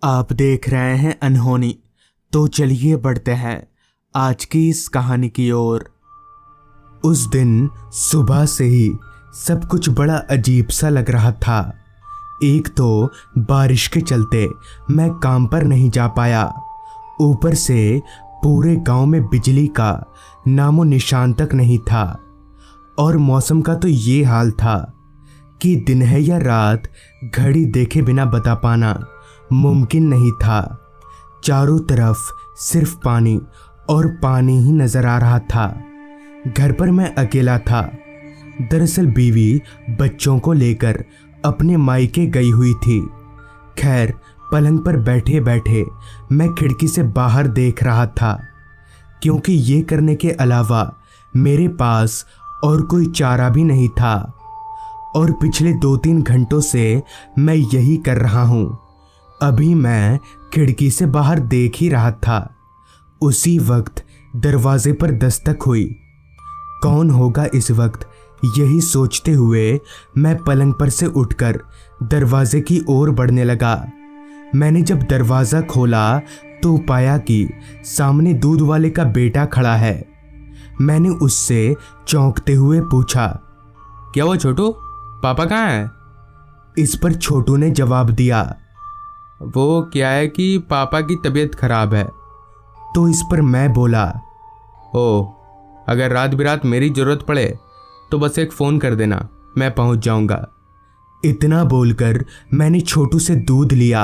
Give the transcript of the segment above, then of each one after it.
आप देख रहे हैं अनहोनी। तो चलिए बढ़ते हैं आज की इस कहानी की ओर। उस दिन सुबह से ही सब कुछ बड़ा अजीब सा लग रहा था। एक तो बारिश के चलते मैं काम पर नहीं जा पाया, ऊपर से पूरे गांव में बिजली का नामो निशान तक नहीं था। और मौसम का तो ये हाल था कि दिन है या रात घड़ी देखे बिना बता पाना मुमकिन नहीं था। चारों तरफ सिर्फ पानी और पानी ही नजर आ रहा था। घर पर मैं अकेला था। दरअसल बीवी बच्चों को लेकर अपने मायके गई हुई थी। खैर, पलंग पर बैठे बैठे मैं खिड़की से बाहर देख रहा था, क्योंकि ये करने के अलावा मेरे पास और कोई चारा भी नहीं था। और पिछले 2-3 घंटों से मैं यही कर रहा हूँ। अभी मैं खिड़की से बाहर देख ही रहा था। उसी वक्त दरवाजे पर दस्तक हुई। कौन होगा इस वक्त, यही सोचते हुए मैं पलंग पर से उठकर दरवाजे की ओर बढ़ने लगा। मैंने जब दरवाज़ा खोला तो पाया कि सामने दूध वाले का बेटा खड़ा है। मैंने उससे चौंकते हुए पूछा, क्या हुआ छोटू, पापा कहाँ हैं? इस पर छोटू ने जवाब दिया, वो क्या है कि पापा की तबीयत खराब है। तो इस पर मैं बोला, ओह, अगर रात बिरात मेरी ज़रूरत पड़े तो बस एक फ़ोन कर देना, मैं पहुंच जाऊंगा। इतना बोलकर मैंने छोटू से दूध लिया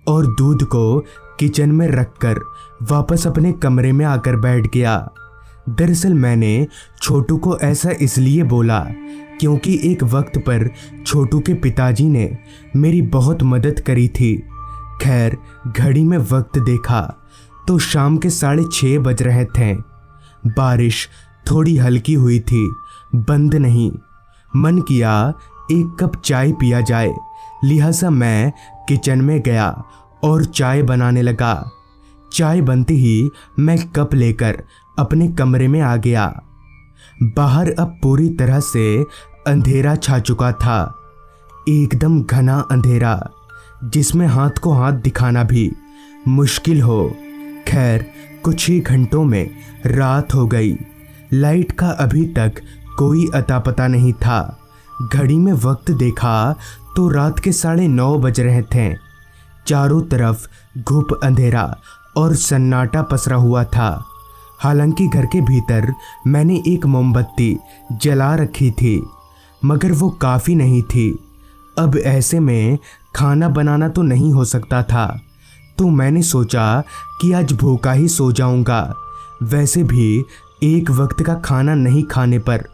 और दूध को किचन में रखकर वापस अपने कमरे में आकर बैठ गया। दरअसल मैंने छोटू को ऐसा इसलिए बोला क्योंकि एक वक्त पर छोटू के पिताजी ने मेरी बहुत मदद करी थी। खैर, घड़ी में वक्त देखा तो शाम के 6:30 बज रहे थे। बारिश थोड़ी हल्की हुई थी, बंद नहीं। मन किया एक कप चाय पिया जाए, लिहाजा मैं किचन में गया और चाय बनाने लगा। चाय बनते ही मैं कप लेकर अपने कमरे में आ गया। बाहर अब पूरी तरह से अंधेरा छा चुका था, एकदम घना अंधेरा जिसमें हाथ को हाथ दिखाना भी मुश्किल हो। खैर, कुछ ही घंटों में रात हो गई। लाइट का अभी तक कोई अता पता नहीं था। घड़ी में वक्त देखा तो रात के 9:30 बज रहे थे। चारों तरफ घुप अंधेरा और सन्नाटा पसरा हुआ था। हालांकि घर के भीतर मैंने एक मोमबत्ती जला रखी थी, मगर वो काफ़ी नहीं थी। अब ऐसे में खाना बनाना तो नहीं हो सकता था, तो मैंने सोचा कि आज भूखा ही सो जाऊंगा। वैसे भी एक वक्त का खाना नहीं खाने पर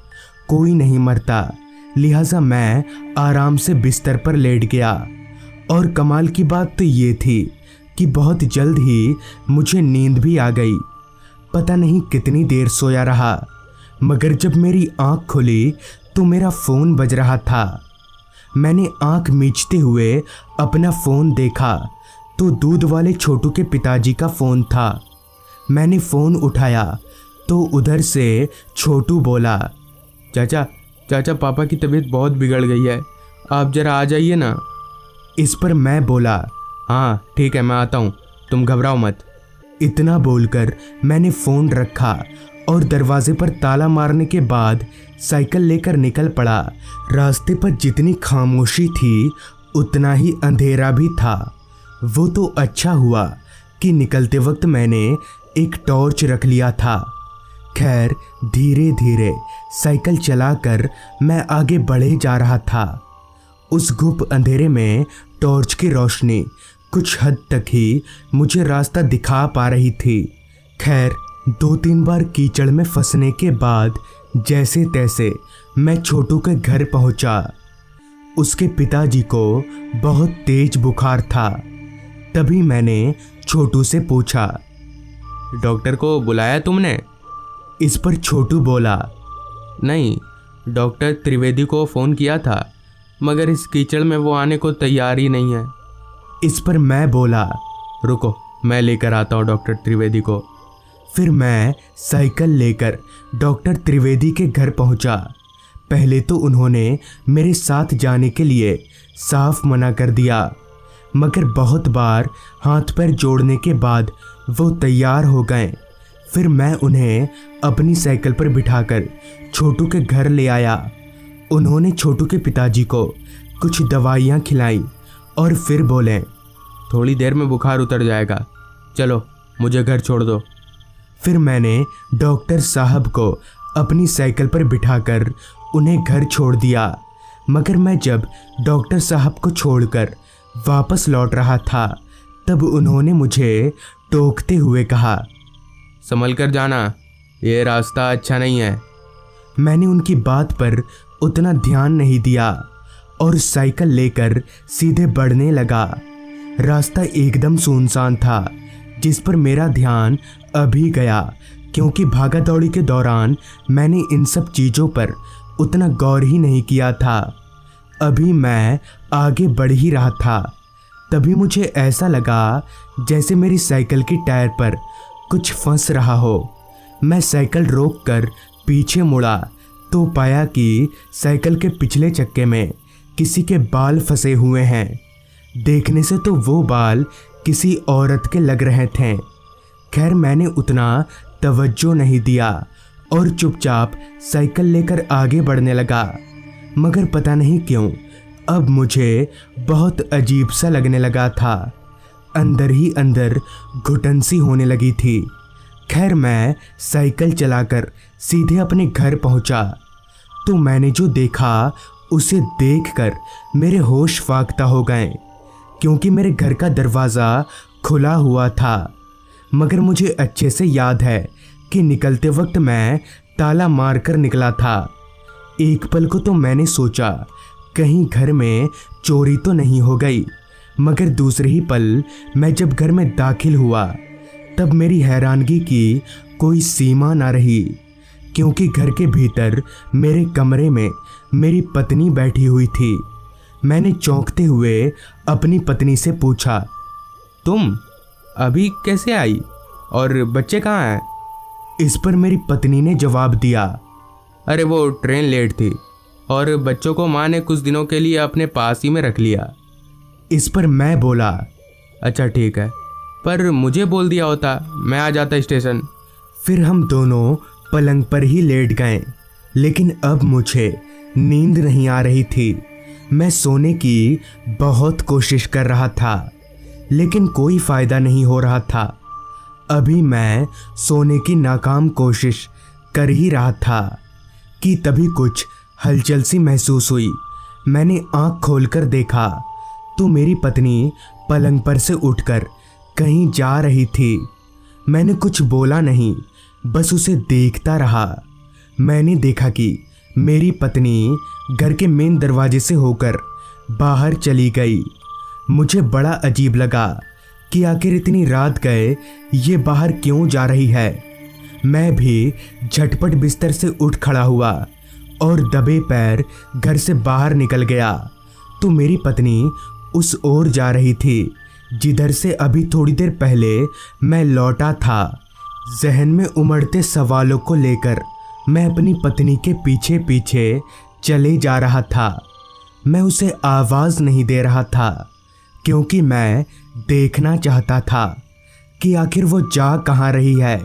कोई नहीं मरता, लिहाजा मैं आराम से बिस्तर पर लेट गया। और कमाल की बात तो ये थी कि बहुत जल्द ही मुझे नींद भी आ गई। पता नहीं कितनी देर सोया रहा, मगर जब मेरी आंख खुली तो मेरा फ़ोन बज रहा था। मैंने आंख मीचते हुए अपना फ़ोन देखा तो दूध वाले छोटू के पिताजी का फ़ोन था। मैंने फ़ोन उठाया तो उधर से छोटू बोला, चाचा पापा की तबीयत बहुत बिगड़ गई है, आप ज़रा आ जाइए ना। इस पर मैं बोला, हाँ ठीक है, मैं आता हूँ, तुम घबराओ मत। इतना बोलकर मैंने फ़ोन रखा और दरवाजे पर ताला मारने के बाद साइकिल लेकर निकल पड़ा। रास्ते पर जितनी खामोशी थी उतना ही अंधेरा भी था। वो तो अच्छा हुआ कि निकलते वक्त मैंने एक टॉर्च रख लिया था। खैर, धीरे धीरे साइकिल चलाकर मैं आगे बढ़े जा रहा था। उस गुप अंधेरे में टॉर्च की रोशनी कुछ हद तक ही मुझे रास्ता दिखा पा रही थी। खैर, 2-3 बार कीचड़ में फंसने के बाद जैसे तैसे मैं छोटू के घर पहुंचा। उसके पिताजी को बहुत तेज बुखार था। तभी मैंने छोटू से पूछा, डॉक्टर को बुलाया तुमने? इस पर छोटू बोला, नहीं, डॉक्टर त्रिवेदी को फ़ोन किया था, मगर इस कीचड़ में वो आने को तैयार ही नहीं है। इस पर मैं बोला, रुको, मैं लेकर आता हूँ डॉक्टर त्रिवेदी को। फिर मैं साइकिल लेकर डॉक्टर त्रिवेदी के घर पहुंचा। पहले तो उन्होंने मेरे साथ जाने के लिए साफ मना कर दिया, मगर बहुत बार हाथ पैर जोड़ने के बाद वो तैयार हो गए। फिर मैं उन्हें अपनी साइकिल पर बिठाकर छोटू के घर ले आया। उन्होंने छोटू के पिताजी को कुछ दवाइयाँ खिलाई और फिर बोले, थोड़ी देर में बुखार उतर जाएगा, चलो मुझे घर छोड़ दो। फिर मैंने डॉक्टर साहब को अपनी साइकिल पर बिठाकर उन्हें घर छोड़ दिया। मगर मैं जब डॉक्टर साहब को छोड़कर वापस लौट रहा था तब उन्होंने मुझे टोकते हुए कहा, संभल कर जाना, ये रास्ता अच्छा नहीं है। मैंने उनकी बात पर उतना ध्यान नहीं दिया और साइकिल लेकर सीधे बढ़ने लगा। रास्ता एकदम सुनसान था, जिस पर मेरा ध्यान अभी गया क्योंकि भागा दौड़ी के दौरान मैंने इन सब चीज़ों पर उतना गौर ही नहीं किया था। अभी मैं आगे बढ़ ही रहा था, तभी मुझे ऐसा लगा जैसे मेरी साइकिल की टायर पर कुछ फंस रहा हो। मैं साइकिल रोककर पीछे मुड़ा तो पाया कि साइकिल के पिछले चक्के में किसी के बाल फंसे हुए हैं। देखने से तो वो बाल किसी औरत के लग रहे थे। खैर मैंने उतना तवज्जो नहीं दिया और चुपचाप साइकिल लेकर आगे बढ़ने लगा। मगर पता नहीं क्यों अब मुझे बहुत अजीब सा लगने लगा था। अंदर ही अंदर घुटन सी होने लगी थी। खैर मैं साइकिल चलाकर सीधे अपने घर पहुंचा तो मैंने जो देखा उसे देखकर मेरे होश फाख्ता हो गए, क्योंकि मेरे घर का दरवाज़ा खुला हुआ था। मगर मुझे अच्छे से याद है कि निकलते वक्त मैं ताला मारकर निकला था। एक पल को तो मैंने सोचा कहीं घर में चोरी तो नहीं हो गई, मगर दूसरे ही पल मैं जब घर में दाखिल हुआ तब मेरी हैरानगी की कोई सीमा ना रही, क्योंकि घर के भीतर मेरे कमरे में मेरी पत्नी बैठी हुई थी। मैंने चौंकते हुए अपनी पत्नी से पूछा, तुम अभी कैसे आई और बच्चे कहाँ हैं? इस पर मेरी पत्नी ने जवाब दिया, अरे वो ट्रेन लेट थी और बच्चों को माँ ने कुछ दिनों के लिए अपने पास ही में रख लिया। इस पर मैं बोला, अच्छा ठीक है, पर मुझे बोल दिया होता मैं आ जाता स्टेशन। फिर हम दोनों पलंग पर ही लेट गए, लेकिन अब मुझे नींद नहीं आ रही थी। मैं सोने की बहुत कोशिश कर रहा था, लेकिन कोई फ़ायदा नहीं हो रहा था। अभी मैं सोने की नाकाम कोशिश कर ही रहा था कि तभी कुछ हलचल सी महसूस हुई। मैंने आंख खोलकर देखा तो मेरी पत्नी पलंग पर से उठकर कहीं जा रही थी। मैंने कुछ बोला नहीं, बस उसे देखता रहा। मैंने देखा कि मेरी पत्नी घर के मेन दरवाजे से होकर बाहर चली गई। मुझे बड़ा अजीब लगा कि आखिर इतनी रात गए ये बाहर क्यों जा रही है। मैं भी झटपट बिस्तर से उठ खड़ा हुआ और दबे पैर घर से बाहर निकल गया तो मेरी पत्नी उस ओर जा रही थी जिधर से अभी थोड़ी देर पहले मैं लौटा था। जहन में उमड़ते सवालों को लेकर मैं अपनी पत्नी के पीछे पीछे चले जा रहा था। मैं उसे आवाज़ नहीं दे रहा था क्योंकि मैं देखना चाहता था कि आखिर वो जा कहाँ रही है।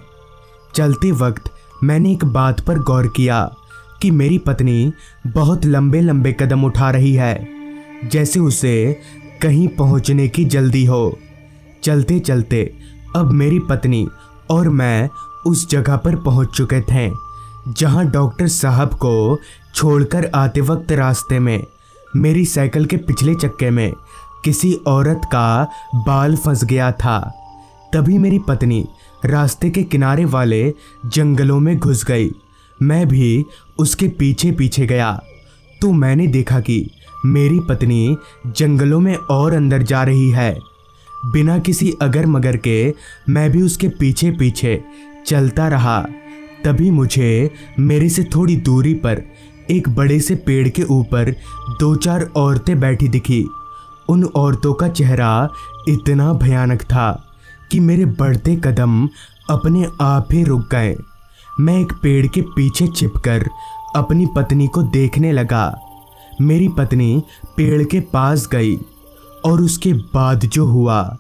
चलते वक्त मैंने एक बात पर गौर किया कि मेरी पत्नी बहुत लंबे लंबे कदम उठा रही है, जैसे उसे कहीं पहुंचने की जल्दी हो। चलते चलते अब मेरी पत्नी और मैं उस जगह पर पहुंच चुके थे जहां डॉक्टर साहब को छोड़कर आते वक्त रास्ते में मेरी साइकिल के पिछले चक्के में किसी औरत का बाल फंस गया था। तभी मेरी पत्नी रास्ते के किनारे वाले जंगलों में घुस गई। मैं भी उसके पीछे पीछे गया तो मैंने देखा कि मेरी पत्नी जंगलों में और अंदर जा रही है। बिना किसी अगर मगर के मैं भी उसके पीछे पीछे चलता रहा। तभी मुझे मेरे से थोड़ी दूरी पर एक बड़े से पेड़ के ऊपर 2-4 औरतें बैठी दिखी। उन औरतों का चेहरा इतना भयानक था कि मेरे बढ़ते कदम अपने आप ही रुक गए। मैं एक पेड़ के पीछे छिपकर अपनी पत्नी को देखने लगा। मेरी पत्नी पेड़ के पास गई और उसके बाद जो हुआ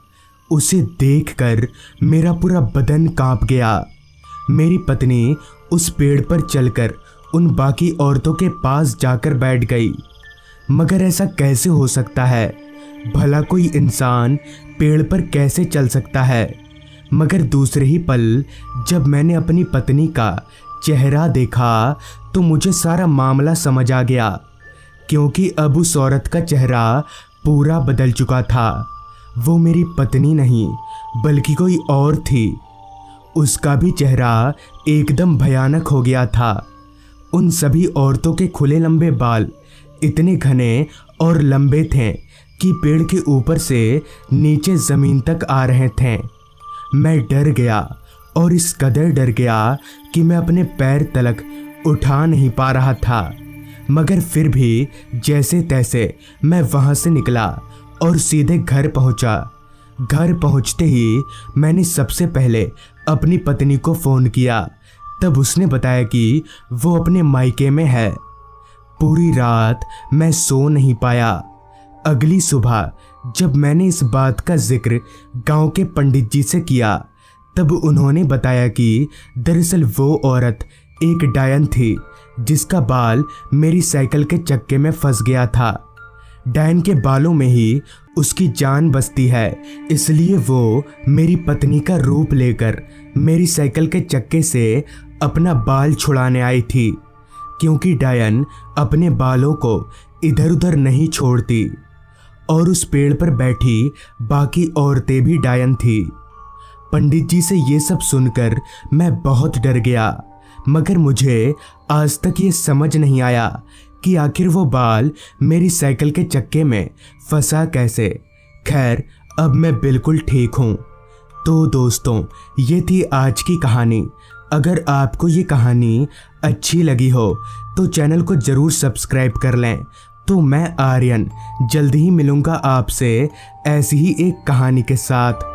उसे देखकर मेरा पूरा बदन कांप गया। मेरी पत्नी उस पेड़ पर चलकर उन बाकी औरतों के पास जाकर बैठ गई। मगर ऐसा कैसे हो सकता है? भला कोई इंसान पेड़ पर कैसे चल सकता है? मगर दूसरे ही पल जब मैंने अपनी पत्नी का चेहरा देखा तो मुझे सारा मामला समझ आ गया, क्योंकि अब उस औरत का चेहरा पूरा बदल चुका था। वो मेरी पत्नी नहीं बल्कि कोई और थी। उसका भी चेहरा एकदम भयानक हो गया था। उन सभी औरतों के खुले लंबे बाल इतने घने और लंबे थे कि पेड़ के ऊपर से नीचे ज़मीन तक आ रहे थे। मैं डर गया और इस कदर डर गया कि मैं अपने पैर तलक उठा नहीं पा रहा था। मगर फिर भी जैसे तैसे मैं वहाँ से निकला और सीधे घर पहुँचा। घर पहुँचते ही मैंने सबसे पहले अपनी पत्नी को फ़ोन किया। तब उसने बताया कि वो अपने मायके में है। पूरी रात मैं सो नहीं पाया। अगली सुबह जब मैंने इस बात का जिक्र गांव के पंडित जी से किया तब उन्होंने बताया कि दरअसल वो औरत एक डायन थी जिसका बाल मेरी साइकिल के चक्के में फंस गया था। डायन के बालों में ही उसकी जान बसती है, इसलिए वो मेरी पत्नी का रूप लेकर मेरी साइकिल के चक्के से अपना बाल छुड़ाने आई थी, क्योंकि डायन अपने बालों को इधर उधर नहीं छोड़ती। और उस पेड़ पर बैठी बाकी औरतें भी डायन थी। पंडित जी से ये सब सुनकर मैं बहुत डर गया, मगर मुझे आज तक ये समझ नहीं आया कि आखिर वो बाल मेरी साइकिल के चक्के में फंसा कैसे। खैर, अब मैं बिल्कुल ठीक हूँ। तो दोस्तों, ये थी आज की कहानी। अगर आपको ये कहानी अच्छी लगी हो तो चैनल को ज़रूर सब्सक्राइब कर लें। तो मैं आर्यन जल्द ही मिलूँगा आपसे ऐसी ही एक कहानी के साथ।